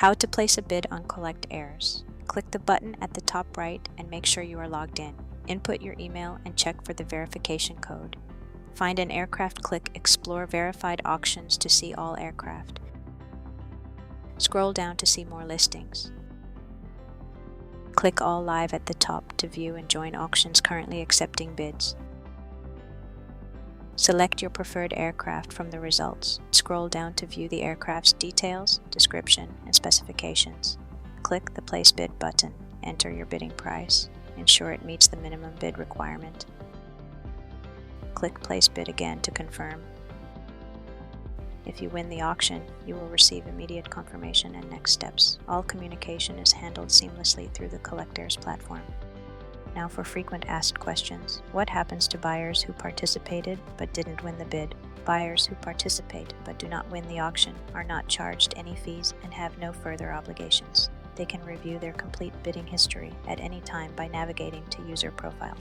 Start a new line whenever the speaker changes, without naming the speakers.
How to place a bid on CollectAirs. Click the button at the top right and make sure you are logged in. Input your email and check for the verification code. Find an aircraft, click Explore Verified Auctions to see all aircraft. Scroll down to see more listings. Click All Live at the top to view and join auctions currently accepting bids. Select your preferred aircraft from the results. Scroll down to view the aircraft's details, description, and specifications. Click the Place Bid button. Enter your bidding price. Ensure it meets the minimum bid requirement. Click Place Bid again to confirm. If you win the auction, you will receive immediate confirmation and next steps. All communication is handled seamlessly through the CollectAirs platform. Now for frequent asked questions. What happens to buyers who participated but didn't win the bid? Buyers who participate but do not win the auction are not charged any fees and have no further obligations. They can review their complete bidding history at any time by navigating to User Profile.